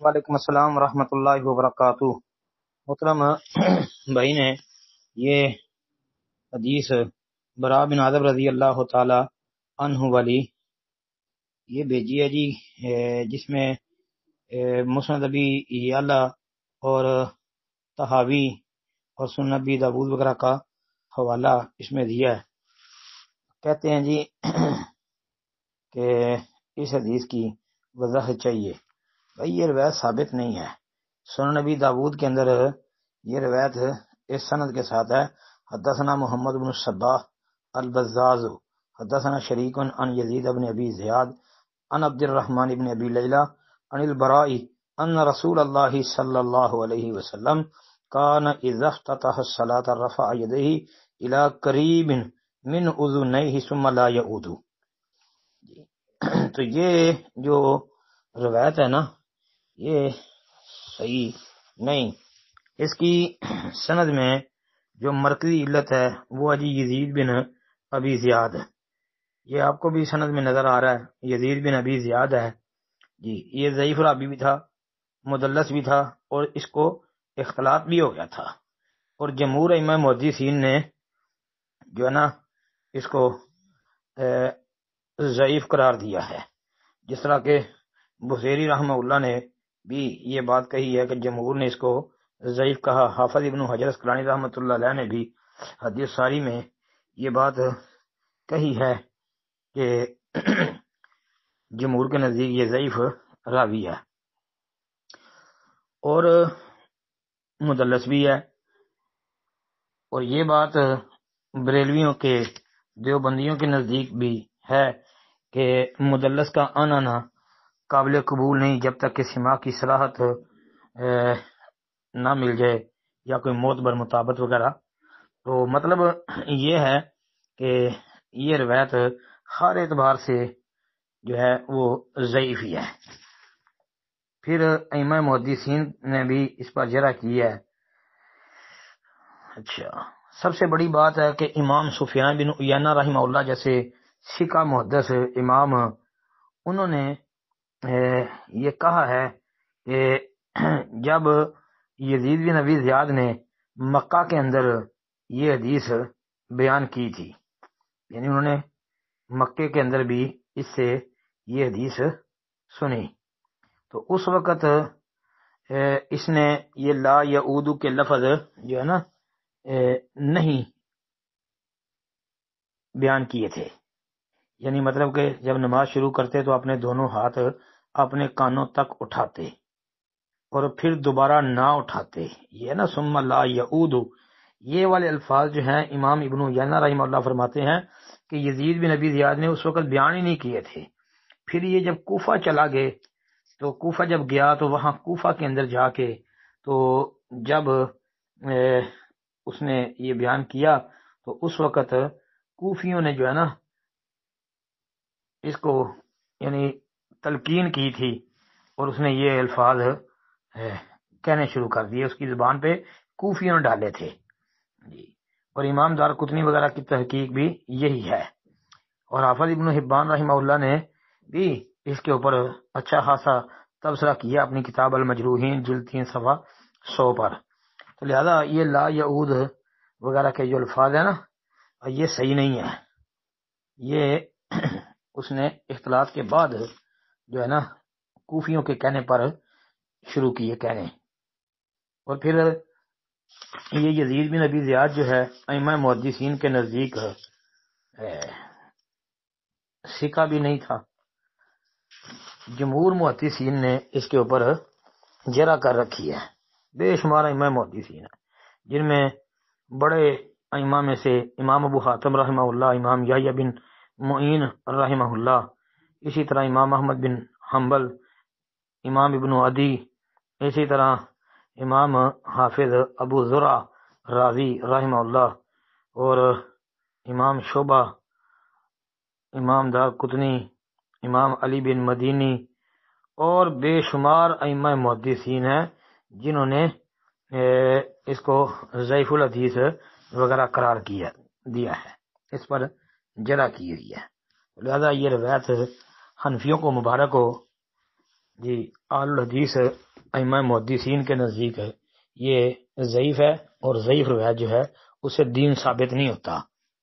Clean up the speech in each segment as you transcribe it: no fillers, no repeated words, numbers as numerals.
وعلیکم السلام ورحمۃ اللہ وبرکاتہ۔ محترم بھائی نے یہ حدیث برا بن عازب رضی اللہ تعالی عنہ والی یہ بھیجی ہے جی، جس میں مسند ابی یعلا اور طحاوی اور سنن ابی داؤد وغیرہ کا حوالہ اس میں دیا ہے۔ کہتے ہیں جی کہ اس حدیث کی وضاحت چاہیے۔ بھائی یہ روایت ثابت نہیں ہے۔ سنن نبی داود کے اندر یہ روایت اس سند کے ساتھ ہے: حدثنا محمد بن الصباح البزاز حدثنا شریک عن یزید بن ابی زیاد عن عبد الرحمن بن ابی لیلہ عن البراء ان رسول اللہ صلی اللہ علیہ وسلم کان اذا افتتح الصلاة رفع یدیہ الی قریب من اذنیہ ثم لا یعود۔ تو یہ جو روایت ہے نا، یہ صحیح نہیں۔ اس کی سند میں جو مرکزی علت ہے وہ جی یزید بن ابی زیاد ہے۔ یہ آپ کو بھی سند میں نظر آ رہا ہے، یزید بن ابی زیاد ہے جی۔ یہ ضعیف راوی بھی تھا، مدلس بھی تھا، اور اس کو اختلاط بھی ہو گیا تھا، اور جمہور ائمہ محدثین نے جو ہے نا اس کو ضعیف قرار دیا ہے۔ جس طرح کہ بصیری رحمہ اللہ نے بھی یہ بات کہی ہے کہ جمہور نے اس کو ضعیف کہا۔ حافظ ابن حجر اسقلانی رحمۃ اللہ علیہ نے بھی حدیث ساری میں یہ بات کہی ہے کہ جمہور کے نزدیک یہ ضعیف راوی ہے اور مدلس بھی ہے۔ اور یہ بات بریلویوں کے، دیوبندیوں کے نزدیک بھی ہے کہ مدلس کا آنا قابل قبول نہیں جب تک کہ سماع کی صلاحت نہ مل جائے یا کوئی معتبر مطابت وغیرہ۔ تو مطلب یہ ہے کہ یہ روایت ہر اعتبار سے جو ہے وہ ضعیف ہی ہے۔ پھر ائمہ محدثین نے بھی اس پر جرح کی ہے۔ اچھا، سب سے بڑی بات ہے کہ امام سفیان بن عیینہ رحمہ اللہ جیسے ثقہ محدث امام، انہوں نے یہ کہا ہے کہ جب یزید بن ابی زیاد نے مکہ کے اندر یہ حدیث بیان کی تھی، یعنی انہوں نے مکے کے اندر بھی اس سے یہ حدیث سنی، تو اس وقت اس نے یہ لا یعود کے لفظ جو ہے نا نہیں بیان کیے تھے۔ یعنی مطلب کہ جب نماز شروع کرتے تو اپنے دونوں ہاتھ اپنے کانوں تک اٹھاتے اور پھر دوبارہ نہ اٹھاتے، یہ نا ثم لا یعود، یہ والے الفاظ جو ہیں امام ابن عیینہ رحمہ اللہ فرماتے ہیں کہ یزید بن ابی زیاد نے اس وقت بیان ہی نہیں کیے تھے۔ پھر یہ جب کوفہ چلا گئے تو کوفہ جب گیا تو وہاں کوفہ کے اندر جا کے تو جب اس نے یہ بیان کیا تو اس وقت کوفیوں نے جو ہے نا اس کو یعنی تلقین کی تھی اور اس نے یہ الفاظ کہنے شروع کر دیے، اس کی زبان پہ کوفیوں نے ڈالے تھے جی۔ اور امام دارقطنی وغیرہ کی تحقیق بھی یہی ہے، اور حافظ ابن حبان رحمہ اللہ نے بھی اس کے اوپر اچھا خاصا تبصرہ کیا اپنی کتاب المجروحین جلد 3 صفحہ 100 پر۔ تو لہذا یہ لا یعود وغیرہ کے جو الفاظ ہیں نا یہ صحیح نہیں ہے، یہ اس نے اختلاط کے بعد جو ہے نا کوفیوں کے کہنے پر شروع کیے کہنے۔ اور پھر یہ یزید بن ابی زیاد جو ہے ائمہ محدثین کے نزدیک ثقہ بھی نہیں تھا۔ جمہور محدثین نے اس کے اوپر جرح کر رکھی ہے، بے شمار ائمہ محدثین ہیں، جن میں بڑے ائمہ میں سے امام ابو حاتم رحمہ اللہ، امام یحییٰ بن معین رحمہ اللہ، اسی طرح امام احمد بن حنبل، امام ابن عدی، اسی طرح امام حافظ ابو زرع رازی رحمہ اللہ، اور امام شعبہ، امام دارقطنی، امام علی بن مدینی، اور بے شمار ائمہ محدثین ہیں جنہوں نے اس کو ضعیف الحدیث وغیرہ قرار دیا ہے، اس پر جرح کی ہوئی ہے۔ لہذا یہ روایت حنفیوں کو مبارک ہو جی آل الحدیث ائمہ محدثین کے نزدیک یہ ضعیف ہے، اور ضعیف روایت جو ہے اسے دین ثابت نہیں ہوتا۔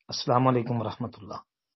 السلام علیکم ورحمۃ اللہ۔